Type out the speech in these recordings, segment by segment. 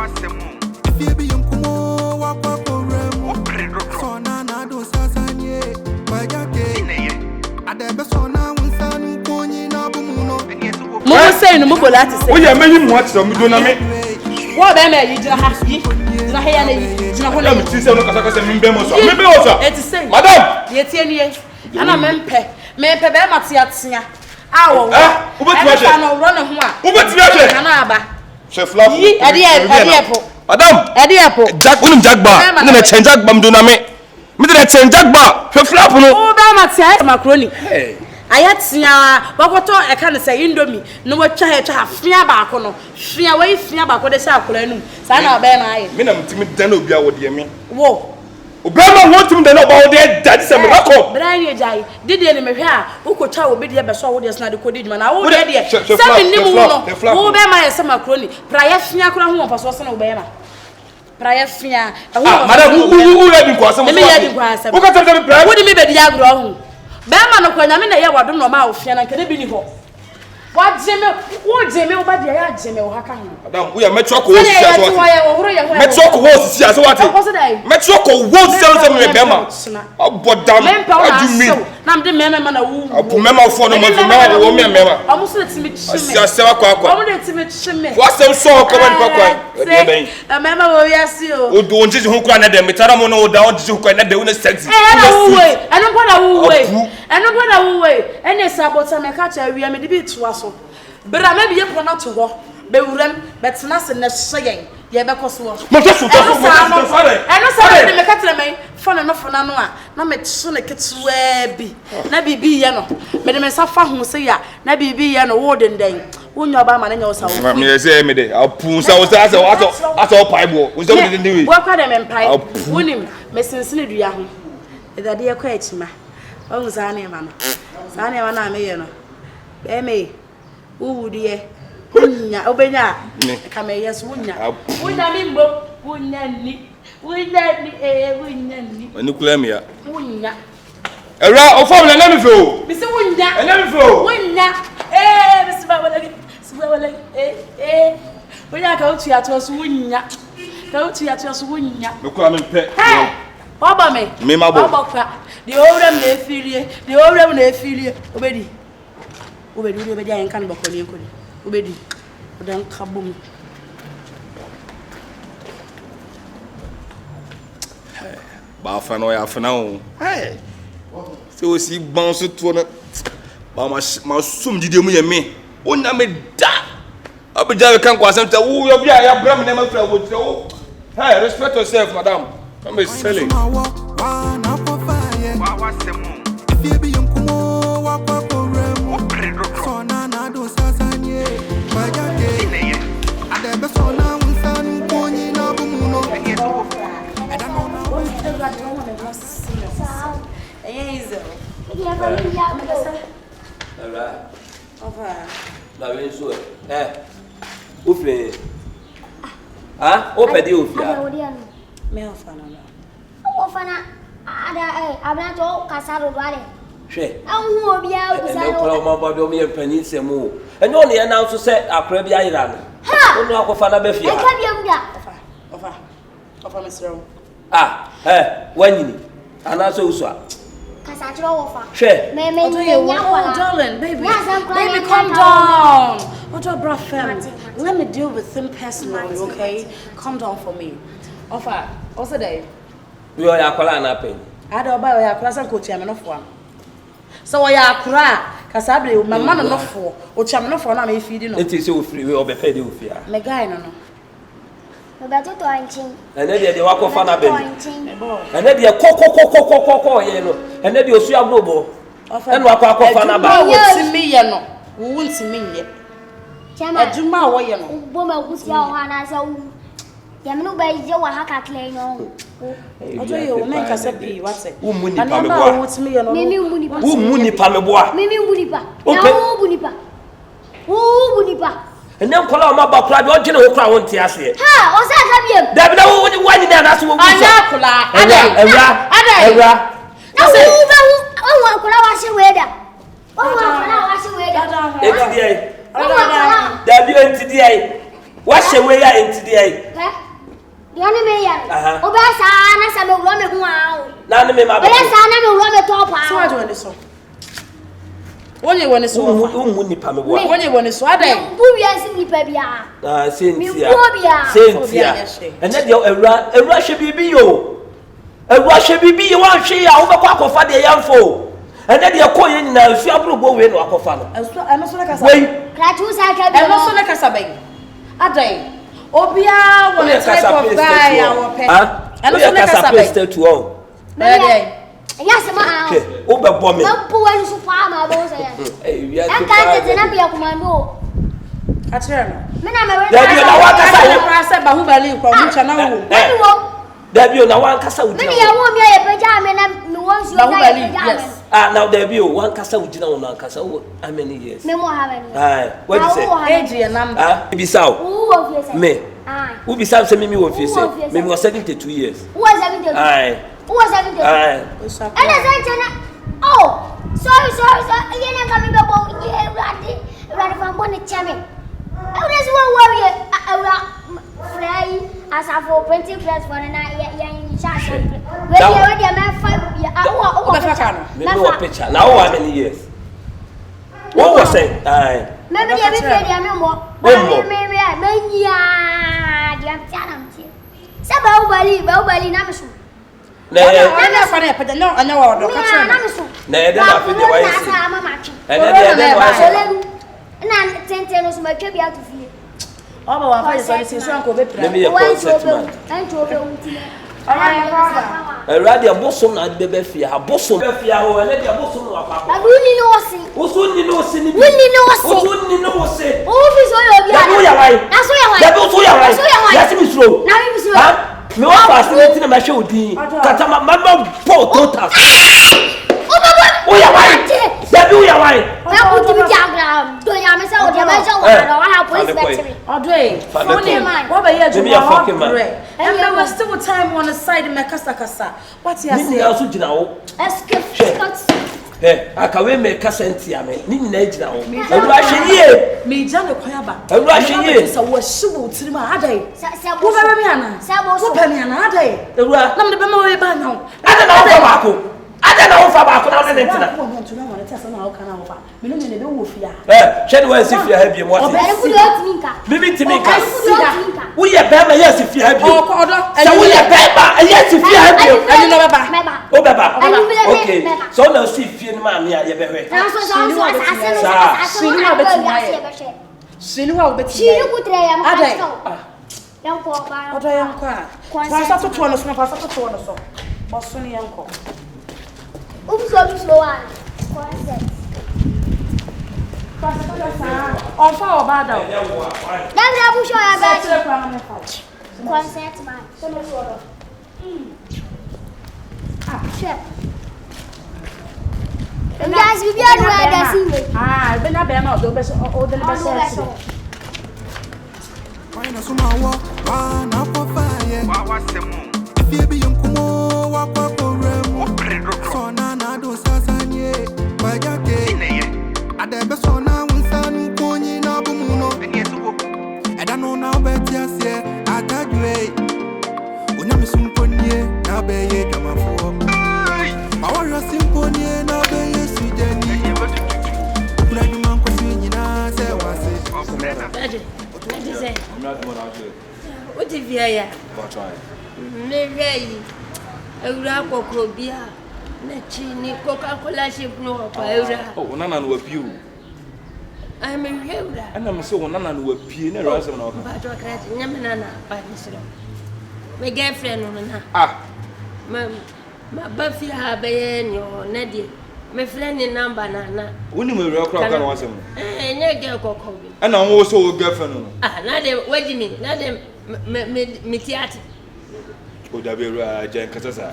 If you be young, come on, walk up for rem. So na do sasanye. I never saw now when son going na bumuno. Mo say no mo bola ti say. O ye meyi mo ati so mi do na me. Wo be me yi jira ha yi. Jira ha ya na yi. Jira ho na. Me ti say no kasa mi be mo so. Me be o so. Eti say. Madam. Ye tie ni ye. Ana mempe be ma ti atia. Awo. Wo be ti wa she. Ana ro ne ho a. Wo be ti wa she. Ana aba. She flap. Yi ade po. Madam. Ade po. Jack unum Jack ba. Na change Jack ba mdo na me. Me dey change Jack ba. She flap no. Wo be ma ti macaroni. Ayatia wakoto e kan say indomie no watwa afia ba ko no fia we fia ba ko de say akora num sa na oba na aye me na mtimi dan na Obiaa wo de me wo Obiaa ma wontum dan na oba wo de dadi se me record Brian ejai didi ni me hwe a ukotwa obi de be so wo de sna de kodi djuma na wo de de se me nim no wo be ma ye se macaroni pra ya fia kora ho pa so se na wo be ma pra ya fia madam wo ready ko asem wo ka tell me pra wo di me be di agro ho Bema no kwanya me na ye wado no ma ofia na nkene bi ni ho. Wa jeme, wo jeme wo ba dia ya jeme wo haka ho. Madam, wo ya metro ko wo sisi aso ati. Metro ko wo sisi aso ati. Metro ko wo sisi aso me bema. Abodam. Adu mi. Na mde mema na wu. Apu mema fo no mo mema wo me mema. Amu so timi chime. Asiase wa kwa. Amu de timi chime. Wa sem so ko ba ni kwa. Ben. Mema wo ya si o. O do onjiji ho kwa na de metara mo no o da onjiji ho kwa na de wo na sexy. Na wu we. Eno kwa na wu we. Eno kwa na wu we. Ene sabota me ka cha wi me de bi to aso. Bra me biye ko na to ho. Be wuram betena se na hyeyen. Ye be koso wo. Mo so to so mo so re. Eno sa de me ka tire me fone no fona no a na me tso ne ketuwa bi. Na bibi ye no. Me de me sa fa ho se ya. Na bibi ye no wo denden. Wonya ba ma na nya wo sa wo. Me say me de apu sa wo sa aso paibo. Wo so de ndi wi. Wo kwa de me mpai. Wonim me sinsine dua ho. Edade ye kwa achima. Wo za na ma no. Za na ma na me ye no. Be me uwudie unya obenya kama yesu unya mimbo unya ni mani kula me ya unya era o fam na me fo bisi unya na me fo unya bisi ba wala unya ka otu ya to so unya ka otu ya to so unya me kula me pe baba me mabo baba kwa di owrem na efirie obedi obedi ayen kan bako ni nkoni obedi odan kabum ba fa no ya fa na o se o si ban so to na ba ma sum dide mu ye me o na me da abeja kan kwa asem ta wo yo bia ya bra me na ma fra wo tire wo hey respect yourself madam come be selling if you be young, come on, walk up for rem. So na do sasanye. I never saw now when son going na bumuno. I don't know now. Abna to kasaro dwale hwe awu Obiaa kusaro ko ma ba do me mpani semu enyo ne ya na so se akra bi ayira no onu akofa na be fia e ka bia bia ofa mesro wanyini ana so uso kasatro wofa hwe me nya wala darling baby calm down what a bra fam let me deal with him personally okay calm down for me ofa also day we are akwala na pen ada oba ya akura san ko tiame no fo am so we ya akura kasabre mama no fo o tiame no fo na me feed no enti se o free we obefe de ofia me guy no me beto to anchin ene de wakofa na ben ene de kokokokokokoko ye no ene de osu agbobo ene wakofa na ba wo timi ye no wo ntimi ye aduma wo ye no bo ma gusia o ana sa wu ya me no ba je wa haka clean no ojo ye o men kase bi wate wo muni pa me boa wo timi ye no mimi muni pa wo muni pa me boa mimi muni pa na wo muni pa ene nkola o ma ba kura bi o gine ho kura won ti ase ha o se ka biem da bi na wo wani na na so wo anya kula ewra na wo kula wa se weda o wa kula wa se weda enti di ai da bi enti di ai What's your way into the eye? The enemy, Obiaa, and some of women who are. None of me, my top. So I do this. Only one is so Muni Pamela. Only one is so I don't. Cynthia. And then you're a Russia BBO. A Russia BB, you want she over Quack for the young folk. And then you're calling now, if you are going to walk off. I'm not like a sabay. A day. Obiaa, one type of guy, our pet. And also like a sabay to all. Yes, ma. Over bombing. No poor so far, my boss. I can't be a commando. I turn. There no one castle. Many a woman, a pajama, and once you yes. Now there be one castle with no castle. How many years? No more having. What do you say? Adrian number. Be so. Me. Who be some me with you say? Me was 72 years. Who was 72? Aye. Who was 72? Aye. And I oh, sorry. You're not coming back. Yeah, rather from one chairman. Oh, there's one warrior. Fly as I for 20 plus for an young child. When you already a man 5 years. No picture. Now how many years? What was it? Aye. Maybe I will no more. Maybe I may am Sabah Bali, Namasu. I know order. Nay, then I feel the way. And then I was my baby out of here. Oh, I find uncle. Let me a radio bosom at the Befia, a bosom, and let your bosom. I really know. Who's only no sin? Really know. Who's no sin? Oh, that's why Yes, Miss Rowe. Now you see. No, I'm fascinating my show. Katama, Mamma, Paul, total. Oh, yeah, why? Debbie, why? I put the diagram. Do you understand what I have police battery? Audrey, what about you? Fucking man. And there was still time on the side in my casa. What's your say? Also, you know, I can make a sentia, meaning age now. A Russian year. Me, John, a quaba. A Russian year. So was so to my day. Sabariana, Sabariana, day. The work, not the memory by now. I don't know. I don't know if I'm going to know. Shed was if you have your water. Maybe to make us. We are better, yes, if you have your order. And we are better, yes, if you have your. And you know, oh, Baba. Okay. So now see if you man, yeah, you're very. On fire bad. Then I will show you about consent man. And guys, we are where the scene. Ah, I've been a bear of the best or the best. Why not some walk? Why not for fire? If you be young, walk up for rem. So now do Sasanye. By your game. I never saw now when San Pony Nabuno. I don't know now, but yes, yeah, I tell you, when I'm Symphony, now be it, I'm a fool. My warrior Symphony, now be a sweet Jenny. When I do my question, you know, say, what's it? I'm not the one out here. What if you are? What time? Maybe a rap of Obiaa. Nachini Coca-Cola ship no Obiaa. Oh, Nana will pew. I'm a Hilda. And I'm so Nana will pew in a ransom of Yamanana by this. My girlfriend on her. Ah, my Buffy Habayan or Nadia. My friend in number Nana. When you will rock on was him. And your girl Coco. And I'm also a girlfriend. Ah, not them, what do you mean? Not them, me theatre. Would I be Jan Catasa?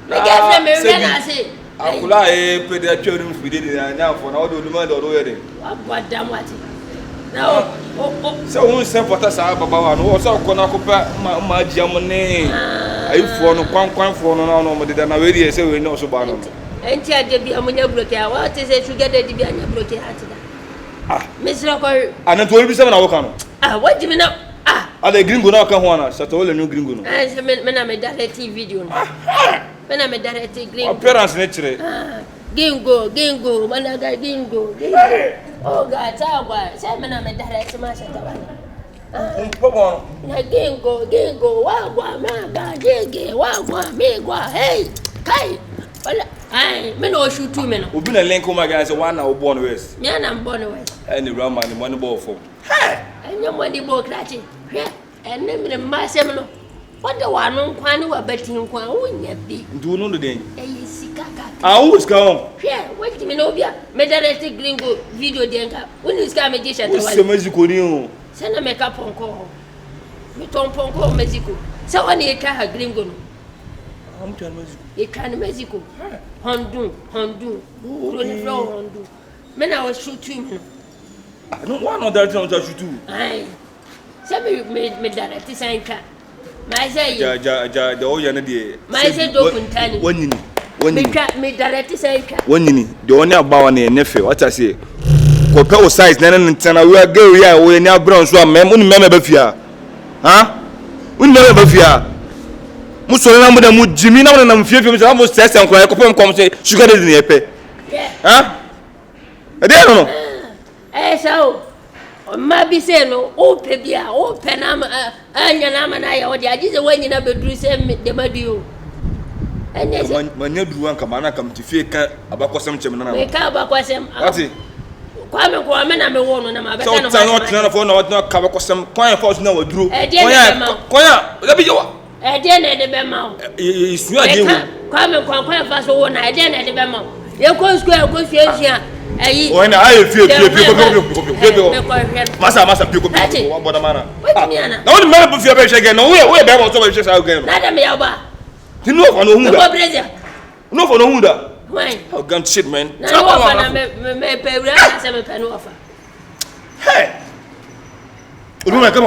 My girlfriend, I say. I could I put their children if we did it now for all the mother already. What damn what? No, so who sent for us about and also Conacopa, my Germany. I phone for no, but then I already say we know so bad. And tell the be a money blocker. What is it to get the Diana blocker? Mr. Coy. And then 27 hour can. What do you mean? Are the gringo now come on? Shut all the new gringo. As a man, I made that video. When I made that gringo. Appearance nature. Gingo, when I got gingo. Oh, God, Simon, I made that smash at the Gingo, wagwa, maga, jiggy, wagwa, megwa, hey, kai. I may not shoot 2 men. We've been a link, my guys, 1 hour born west. Man, I'm born west. And the rum and the money ball for. And your money ball catching. And name the Marcelo. What the one on Quan who are betting Quan wouldn't be. Do you know the day? I always go. Yeah, wait a minute, Obiaa. Made that gringo video denka. When you scam a dish at the Mexico, send a makeup on call. Me ton ponko Mexico. So when you try her gringo. I'm telling you, you can't Mexico. Hondu. Hondu. Men I was shooting. I don't want no that to shoot too. Aye. Somebody made that at the same time. My say, the old Yanadi. My say, don't tell one you. When you made that at the same time. When you the only about a nephew, what I say. Compare size, and 10 we are go here, we now brown so men, when remember fear. Huh? We never fear. Mussolina with them, Jimmy, and I'm few almost says and cry, come say, sugar is in the epe. Huh? I don't know. Eh, so. Maybe say no, Obiaa, open Anyanam and I, or the idea when you never do send the Madio. And when you do one command, come to fake about some Chimana. We can't about some. What's it? Kwame, I'm a woman, and I'm not for not cover some quiet force no drew. Let me go. I didn't at the Bemau. It's your idea. Kwame, fast one, I didn't at the Bemau. You go square, go here. When I feel people, Massa, people, what a manner. No one man of your best again. No, we're about to just again. Not me, Alba. You know, for no Huda. No, for no Huda. Why? Oh, gun shit, man. No, I may pay 7 pen offer. Hey! Come on, get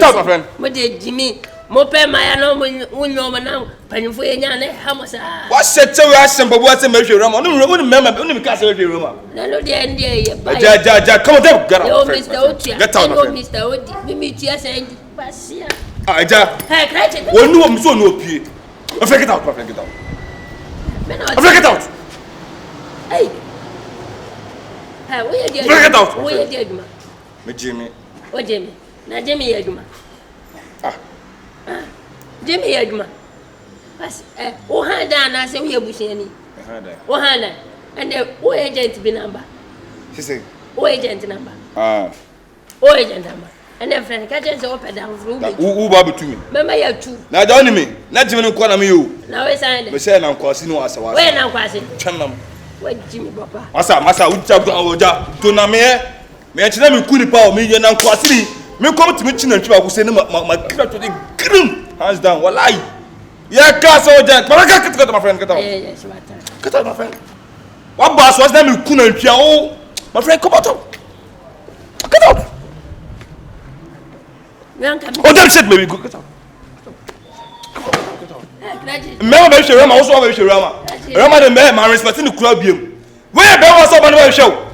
out, my friend. What did Jimmy? Mope my no when no man now, penny for any Hamasa. What said to us and what's a measure? I don't remember only because of the rumor. No, the end, come on, get out, Mr. Odi. We meet yes and Basia. I just well, no, I'm so no pee. I'll take it out, I'll take it out. I'll take it out. Hey, where did you get out? Where did you, Jimmy? What Jimmy? Now, Jimmy Edma. Jimmy Edma. Oh, hand down, I say we are bushing. Oh, hand and the agent be number. She said, oh, agent number. Oh, agent number. And then friend catches open down through. Who Bobby to me? Remember you two. Now, don't me. Not even a you. Now, I signed the same. I'm crossing us. Where now, crossing? Channel. What Jimmy Papa? Massa, we tap our job to Namie. Me tell me could power me and crossing. Me come to me chin and try to send my crap to the grim. Hands down, what lie? Yeah, class or that. But I can't get my friend. Get out. Yes, get out, my friend. What boss was name you couldn't hear? Oh, my friend, come out. Get out. Oh, that shit, baby. Get out. Get out. Remember, Rama also have Rama. Rama the man, my respect in the club. Where there was somebody show.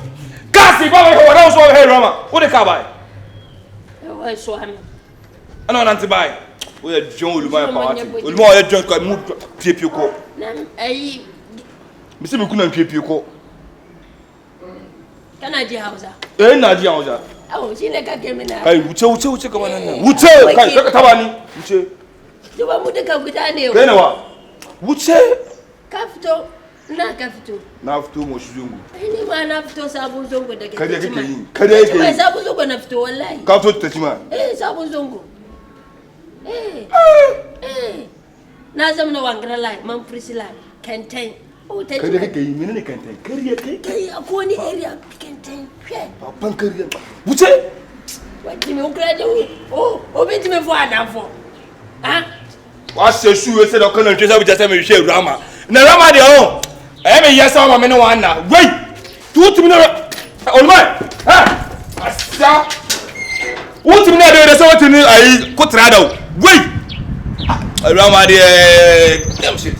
Cassie, what else over here, Rama? What the car buy? I saw him. I don't want to buy. We are John Lubai party. We more a drunk and move to Pico. Mr. Mukuna Pico. Can I do house? Eh, Nadia house. Oh, she like a game in there. I would tell you, come on. Would tell Tawani. You want to come with Daniel. Then what? Would say capital. Not capital. Now too much zoom. Anyone have to Sabuzongo with the Cadet. Sabuzongo enough to a lie. Come to Tachima. Eh, Sabuzongo. Eh. Now some no one gonna lie. Mom Priscilla can take. Oh, take it. You can take. Carry a pony area. Can take. Punker. Would say? What do you graduate? Oh, obey me for a for. Huh? What's the shoe said? I couldn't just have me share Rama. Now, Rama, the own. I mean, yes, I'm a man. Now, wait. 2 minutes. On my. Stop. What do you know? There's something I could try out. Wait. Around my damn shit.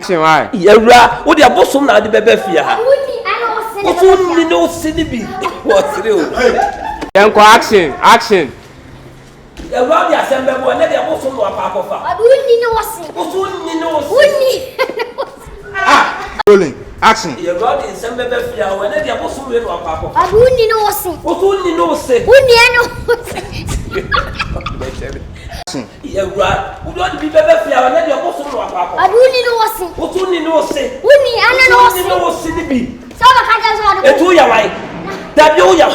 action why? Yewura, wo de abosom na de bebe fia ha. Wo ni no sini bi. Wo sire o. Yanko action. Yewura de asembe bo na de abosom no apa akofa. Aduni no wose. Wo no wose. Uni. Rolling. Action. Yewura de asembe bebe fia wo na de abosom no apa akofa. Aduni no wose. Wo no wose. Uni ano. Yewura, wo do de bebe fia wo na de abosom no apa akofa. Aduni no wose. Wo no wose. Uni ana no wose. Wo no wose ni bi. So ba ka ja so adu. Etu ya wai. Dabi o ya.